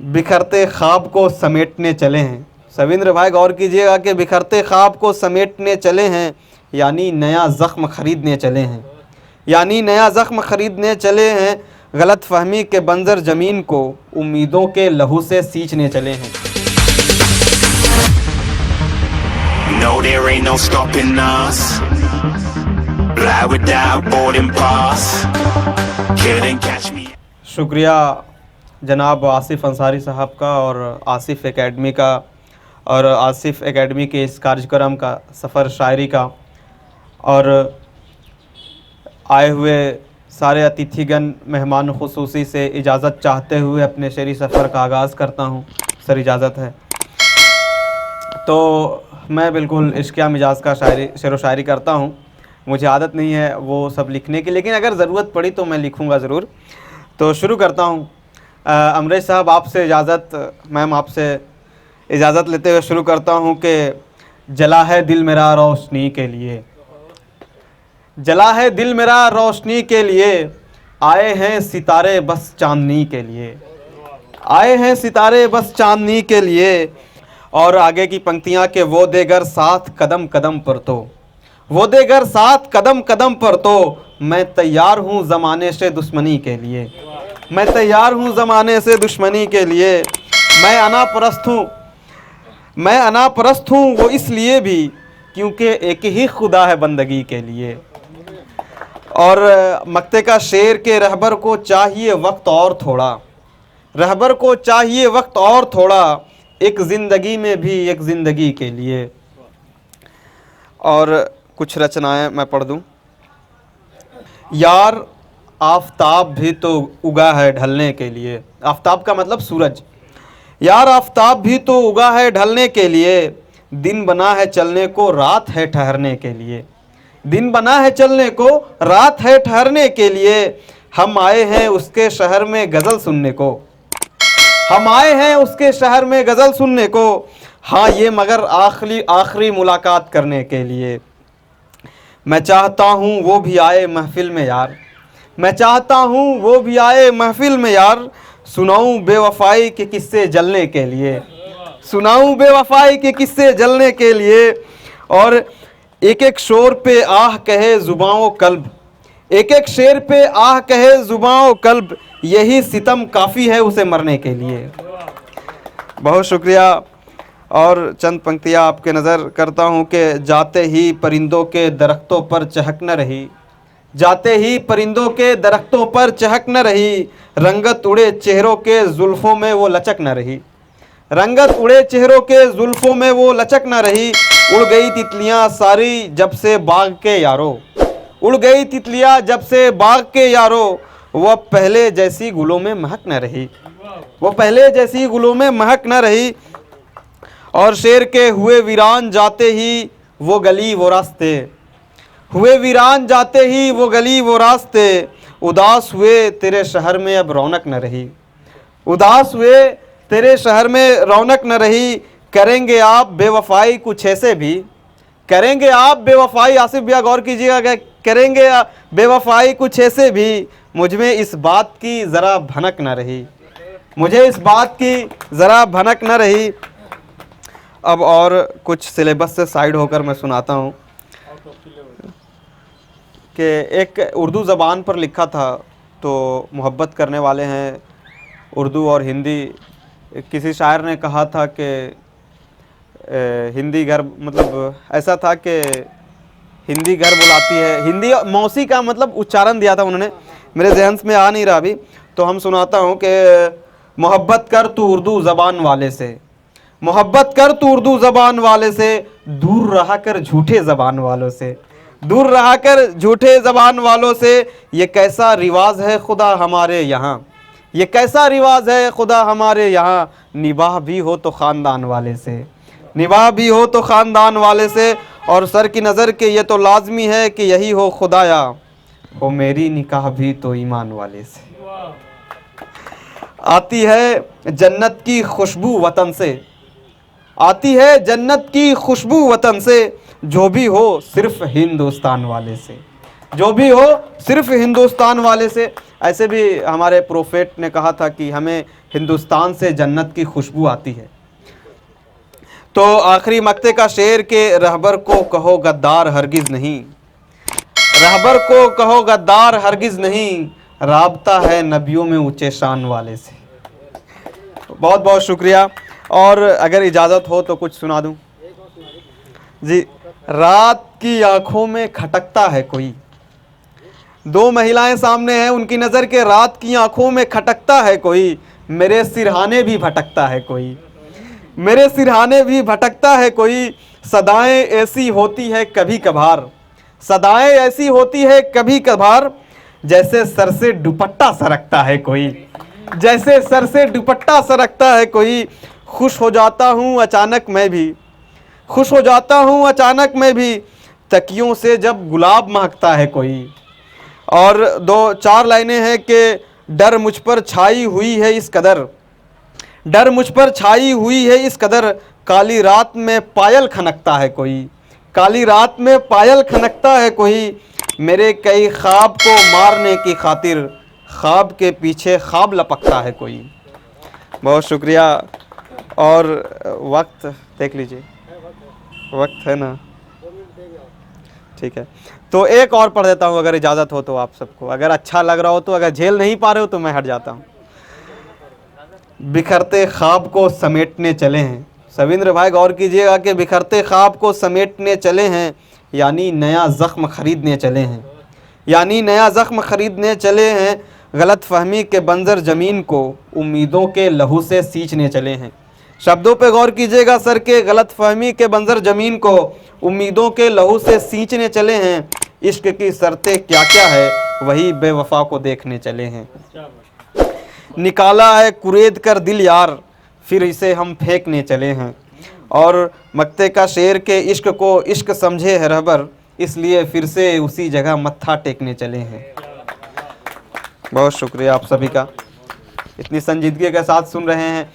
बिखरते ख्वाब को समेटने चले हैं। सविंद्र भाई गौर कीजिएगा कि बिखरते ख्वाब को समेटने चले हैं, यानी नया ज़ख्म ख़रीदने चले हैं, यानी नया ज़ख्म ख़रीदने चले हैं। गलत फहमी के बंजर ज़मीन को उम्मीदों के लहू से सींचने चले हैं। No, there ain't no stopping us. Fly without boarding pass. Couldn't catch me. शुक्रिया जनाब आसिफ़ अंसारी साहब का और आसिफ़ एकेडमी का, और आसिफ़ एकेडमी के इस कार्यक्रम का सफ़र शायरी का, और आए हुए सारे अतिथिगण मेहमान खुसूसी से इजाज़त चाहते हुए अपने शेरी सफ़र का आगाज़ करता हूँ। सर इजाज़त है तो मैं बिल्कुल इश्किया मिजाज का शेर व शायरी करता हूँ। मुझे आदत नहीं है वो सब लिखने की, लेकिन अगर ज़रूरत पड़ी तो मैं लिखूँगा ज़रूर। तो शुरू करता हूँ। अमरेश साहब आपसे इजाज़त, मैम आपसे इजाज़त लेते हुए शुरू करता हूँ कि जला है दिल मेरा रोशनी के लिए, जला है दिल मेरा रोशनी के लिए, आए हैं सितारे बस चांदनी के लिए, आए हैं सितारे बस चांदनी के लिए। और आगे की पंक्तियाँ के वो देगर साथ कदम कदम पर तो, वो देगर साथ कदम कदम पर तो, मैं तैयार हूँ ज़माने से दुश्मनी के लिए, मैं तैयार हूँ ज़माने से दुश्मनी के लिए। मैं अना परस्त हूँ, मैं अना परस्त हूँ वो इसलिए भी क्योंकि एक ही खुदा है बंदगी के लिए। और मक्ते का शेर के रहबर को चाहिए वक्त और थोड़ा, रहबर को चाहिए वक्त और थोड़ा, एक ज़िंदगी में भी एक ज़िंदगी के लिए। और कुछ रचनाएं मैं पढ़ दूं। यार आफ़ताब भी तो उगा है ढलने के लिए, आफ़ताब का मतलब सूरज। यार आफ़ताब भी तो उगा है ढलने के लिए, दिन बना है चलने को रात है ठहरने के लिए, दिन बना है चलने को रात है ठहरने के लिए। हम आए हैं उसके शहर में गज़ल सुनने को, हम आए हैं उसके शहर में गज़ल सुनने को, हाँ ये मगर आखिरी मुलाकात करने के लिए। मैं चाहता हूँ वो भी आए महफिल में यार, मैं चाहता हूँ वो भी आए महफिल में यार, सुनाऊँ बेवफाई के किस्से जलने के लिए, सुनाऊँ बेवफाई के किस्से जलने के लिए। और एक एक शोर पे आह कहे ज़ुबाओं कल्ब, एक एक शेर पे आह कहे ज़ुबाओं कल्ब, यही सितम काफ़ी है उसे मरने के लिए। बहुत शुक्रिया। और चंद पंक्तियाँ आपके नज़र करता हूँ कि जाते ही परिंदों के दरख्तों पर चहक न रही, जाते ही परिंदों के दरख्तों पर चहक न रही, रंगत उड़े चेहरों के जुल्फ़ों में वो लचक न रही, रंगत उड़े चेहरों के जुल्फ़ों में वो लचक न रही। उड़ गई तितलियाँ सारी जब से बाग के यारों, उड़ गई तितलियाँ जब से बाग के यारों, वह पहले जैसी गुलों में महक न रही, वो पहले जैसी गुलों में महक न रही। और शेर के हुए वीरान जाते ही वो गली वो रास्ते, हुए वीरान जाते ही वो गली वो रास्ते, उदास हुए तेरे शहर में अब रौनक न रही, उदास हुए तेरे शहर में रौनक न रही। करेंगे आप बेवफाई कुछ ऐसे भी, करेंगे आप बेवफाई, आसिफ भैया गौर कीजिएगा, करेंगे बेवफाई कुछ ऐसे भी, मुझ में इस बात की ज़रा भनक न रही, मुझे इस बात की ज़रा भनक न रही। अब और कुछ सिलेबस से साइड होकर मैं सुनाता हूँ कि एक उर्दू ज़बान पर लिखा था, तो मोहब्बत करने वाले हैं उर्दू और हिंदी। किसी शायर ने कहा था कि हिंदी घर, मतलब ऐसा था कि हिंदी घर बुलाती है, हिंदी मौसी का मतलब उच्चारण दिया था उन्होंने, मेरे ज़हन में आ नहीं रहा अभी, तो हम सुनाता हूँ कि मोहब्बत कर तू उर्दू ज़बान वाले से, मोहब्बत कर तू उर्दू ज़बान वाले से, दूर रहा कर झूठे ज़बान वालों से, दूर रहा कर झूठे ज़बान वालों से। ये कैसा रिवाज है खुदा हमारे यहाँ, ये कैसा रिवाज है खुदा हमारे यहाँ, निबाह भी हो तो ख़ानदान वाले से, निबाह भी हो तो ख़ानदान वाले से। और सर की नज़र के ये तो लाजमी है कि यही हो खुदाया, हो मेरी निकाह भी तो ईमान वाले से। आती है जन्नत की खुशबू वतन से, आती है जन्नत की खुशबू वतन से, जो भी हो सिर्फ हिंदुस्तान वाले से, जो भी हो सिर्फ हिंदुस्तान वाले से। ऐसे भी हमारे प्रोफेट ने कहा था कि हमें हिंदुस्तान से जन्नत की खुशबू आती है। तो आखिरी मक्ते का शेर के रहबर को कहो गद्दार हरगिज़ नहीं, रहबर को कहो गद्दार हरगिज़ नहीं, राबता है नबियों में ऊंचे शान वाले से। बहुत बहुत शुक्रिया। और अगर इजाज़त हो तो कुछ सुना दूं जी। रात की आंखों में खटकता है कोई, दो महिलाएं सामने हैं, उनकी नज़र के रात की आंखों में खटकता है कोई, मेरे सिरहाने भी भटकता है कोई, मेरे सिरहाने भी भटकता है कोई, सदाएं ऐसी होती है कभी कभार, सदाएं ऐसी होती है कभी कभार, जैसे सर से दुपट्टा सरकता है कोई, जैसे सर से दुपट्टा सरकता है कोई। खुश हो जाता हूँ अचानक मैं भी, खुश हो जाता हूँ अचानक मैं भी, तकियों से जब गुलाब महकता है कोई। और दो चार लाइनें हैं कि डर मुझ पर छाई हुई है इस कदर, डर मुझ पर छाई हुई है इस कदर, काली रात में पायल खनकता है कोई, काली रात में पायल खनकता है कोई, मेरे कई ख्वाब को मारने की खातिर, ख्वाब के पीछे ख्वाब लपकता है कोई। बहुत शुक्रिया। और वक्त देख लीजिए, वक्त है ना, ठीक है। तो एक और पढ़ देता हूँ अगर इजाज़त हो तो आप सबको, अगर अच्छा लग रहा हो तो, अगर झेल नहीं पा रहे हो तो मैं हट जाता हूँ। बिखरते ख्वाब को समेटने चले हैं, सविंद्र भाई गौर कीजिएगा कि बिखरते ख्वाब को समेटने चले हैं, यानी नया ज़ख्म ख़रीदने चले हैं, यानी नया ज़ख्म ख़रीदने चले हैं, गलत फहमी के बंजर ज़मीन को उम्मीदों के लहू से सींचने चले हैं। शब्दों पे गौर कीजिएगा सर के, गलत फहमी के बंजर ज़मीन को उम्मीदों के लहू से सींचने चले हैं, इश्क की शर्तें क्या क्या है वही बेवफा को देखने चले हैं। निकाला है कुरेद कर दिल यार, फिर इसे हम फेंकने चले हैं। और मक्ते का शेर के इश्क को इश्क समझे है रहबर, इसलिए फिर से उसी जगह मत्था टेकने चले हैं। बहुत शुक्रिया आप सभी का, इतनी संजीदगी के साथ सुन रहे हैं।